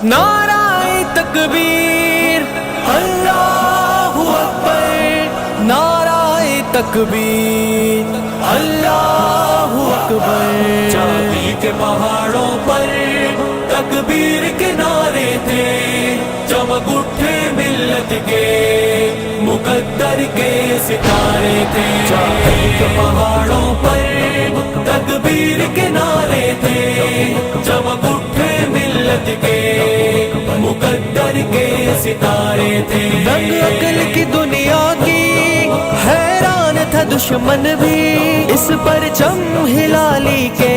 نعرہ تکبیر اللہ اکبر، نعرہ تکبیر اللہ اکبر۔ چاندی کے پہاڑوں پر تکبیر کے نعرے تھے، چمک اٹھے ملت کے مقدر کے ستارے تھے۔ چاندی کے پہاڑوں پر تکبیر کے نعرے تھے، چمک اٹھے ملت کے مقدر کے ستارے تھے۔ دنگ عقل کی دنیا کی حیران تھا دشمن بھی، اس پر چم ہلالی کے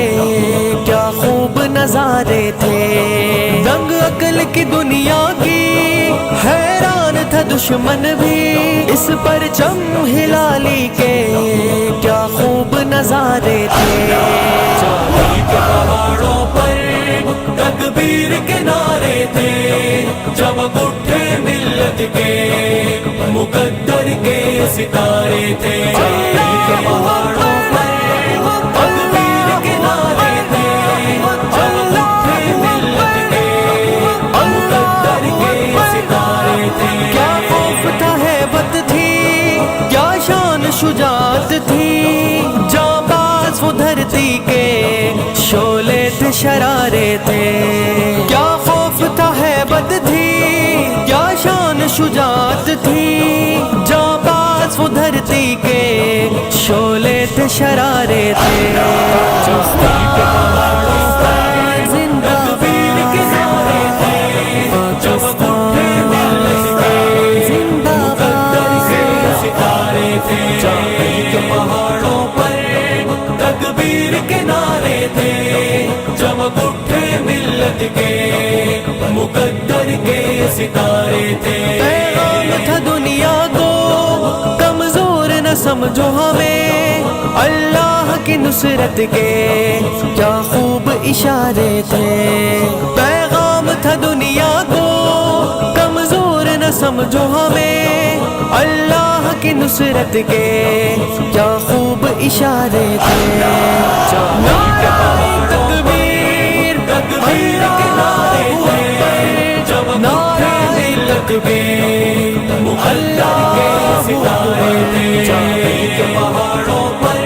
کیا خوب نظارے تھے۔ دنگ عقل کی دنیا کی حیران تھا دشمن بھی، اس پر چم ہلالی کے کیا خوب نظارے تھے۔ چاندی کے پہاڑوں پر تکبیر کے نعرے تھے، چمک اٹھے ملت کے مقدر کے ستارے تھے۔ چاندی کے پہاڑوں پر تکبیر کے نعرے تھے، چمک اٹھے ملت کے مقدر کے ستارے تھے۔ کیا خوف تھا، ہیبت تھی، کیا شان شجاعت تھی، جانباز وہ دھرتی کے شعلے تھے شرارے تھے۔ کیا خوف تھا، ہیبت تھی، کیا شان شجاعت تھی، جانباز وہ دھرتی کے شعلے تھے شرارے تھے۔ چاندی کے پہاڑوں پر تکبیر کے نعرے تھے، چمک اٹھے ملت کے مقدر کے ستارے تھے۔ چاندی کے پہاڑوں پر تکبیر کے نعرے تھے، چمک اٹھے ملت کے مقدر کے ستارے تھے۔ پیغام تھا دنیا کو کمزور نہ سمجھو ہمیں، اللہ کی نصرت کے کیا خوب اشارے تھے۔ پیغام تھا دنیا کو کمزور نہ سمجھو ہمیں، اللہ کی نصرت کے کیا خوب اشارے تھے۔ نعرہ تکبیر تکبیر کے نعرے تھے، چمک اٹھے ملت کے مقدر کے ستارے تھے۔ چاندی کے پہاڑوں پر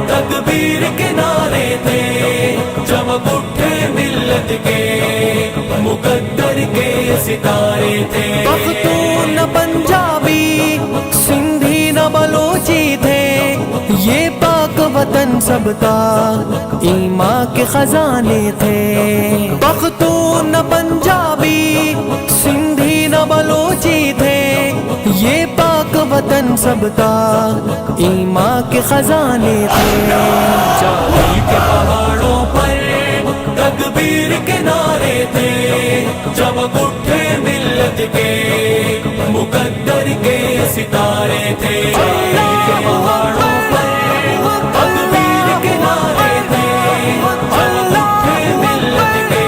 تکبیر کے نعرے تھے، چمک اٹھے ملت کے مقدر کے ستارے تھے۔ پختون نہ پنجابی، سندھی نہ بلوچی تھے، یہ پاک وطن سب کا ایمان کے خزانے تھے۔ پختون نہ پنجابی، سندھی نہ بلوچی تھے، یہ پاک وطن سب کا ایمان کے خزانے تھے۔ چاندی کے پہاڑوں پر تکبیر کے نعرے تھے، چمک اٹھے ملت کے مقدر کے ستارے تھے۔ چاندی کے پہاڑوں پر تکبیر کے نعرے تھے، چمک اٹھے ملت کے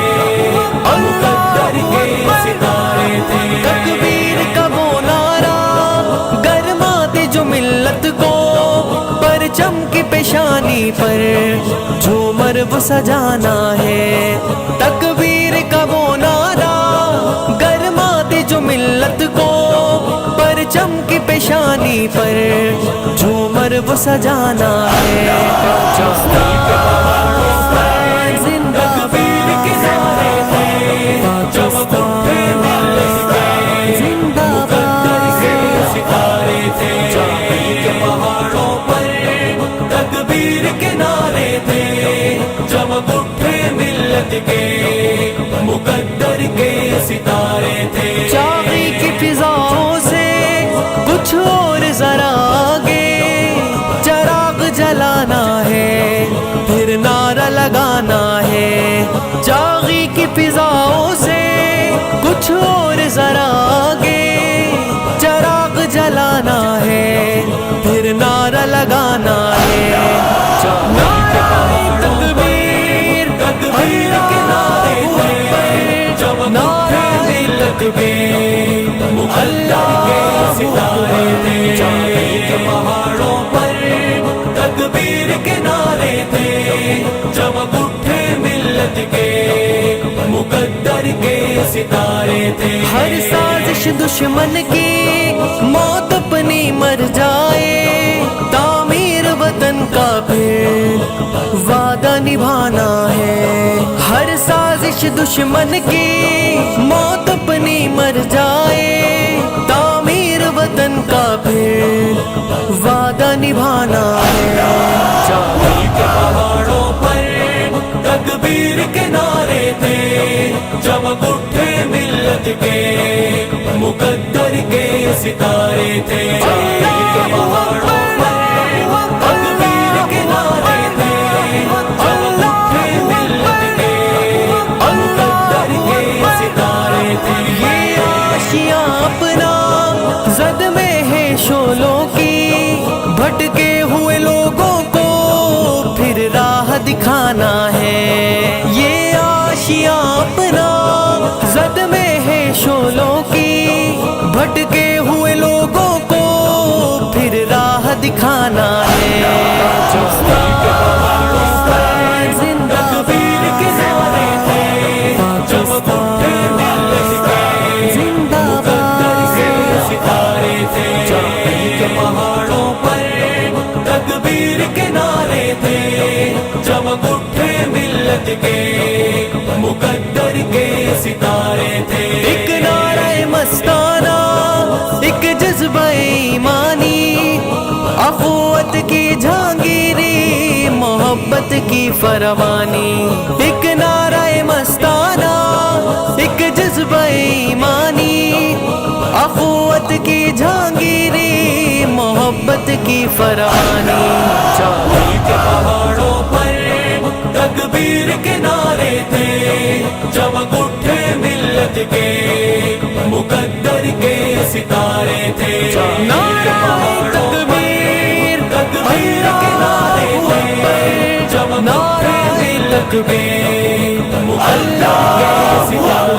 مقدر کے ستارے تھے۔ تکبیر کا وہ نعرہ گرماتے جو ملت کو، پرچم کی پیشانی پر جھومر وہ سجانا ہے۔ تکبیر کا وہ نعرہ گرماتے جو ملت کو، پرچم کی پیشانی پر جھومر وہ سجانا ہے۔ چاندی کے پہاڑوں پر تکبیر کے نعرے تھے، چمک اٹھے ملت کے مقدر کے ستارے تھے۔ چاندی کے پہاڑوں پر تکبیر کے نعرے تھے، چمک اٹھے ملت کے مقدر کے ستارے تھے۔ چاغی کی فضاؤں سے کچھ اور ذرا آگے، چراغ جلانا ہے پھر نعرہ لگانا ہے۔ چاغی کی فضاؤں سے کچھ اور ذرا آگے، چراغ جلانا ہے پھر نعرہ لگانا ہے۔ چاندی کے پہاڑوں پر تکبیر کے نعرے تھے، چمک اٹھے ملت کے مقدر کے ستارے تھے۔ چاندی کے پہاڑوں پر تکبیر کے نعرے تھے، چمک اٹھے ملت کے مقدر مقدر کے ستارے تھے. ہر سازش دشمن کی موت اپنی مر جائے، تعمیر وطن کا پھر وعدہ نبھانا ہے. ہر سازش دشمن کی موت اپنی مر جائے، تعمیر وطن کا پھر وعدہ نبھانا ہے. چاہیے کے پہاڑوں پر تکبیر کے نعرے تھے، چمک اٹھے ملت کے مقدر کے ستارے تھے. چاہیے کے پہاڑوں پر تکبیر کے نعرے تھے، چمک اٹھے ملت کے مقدر کے ستارے تھے. یہ آشیاں اپنا زد میں ہے شولوں کی، بھٹکے ہوئے لوگوں کو پھر راہ دکھانا ہے. یہ آشیاں اپنا زد میں ہے شولوں کی، بھٹکے ہوئے لوگوں کو پھر راہ دکھانا ہے. چاہیے کے پہاڑوں پر تکبیر کے نعرے تھے، چمک اٹھے ملت کے مقدر کے ستارے تھے. چاہیے کے پہاڑوں پر تکبیر کے نعرے تھے، چمک اٹھے ملت کے مقدر کے ستارے تھے. ایک نعرہ مستانہ، ایک جذبہ ایمانی، اخوت کی جہانگیری، محبت کی فروانی. ایک نعرہ مستانہ، ایک جذبہ ایمانی، اخوت کی جہانگیری، محبت کی فروانی. چاہیے کے پہاڑوں پر تکبیر کے نعرے تھے، چمک اٹھے ملت کے مقدر کے ستارے تھے. نعرہ تکبیر، تکبیر کے نعرے تھے، چمک اٹھے ملت کے مقدر کے ستارے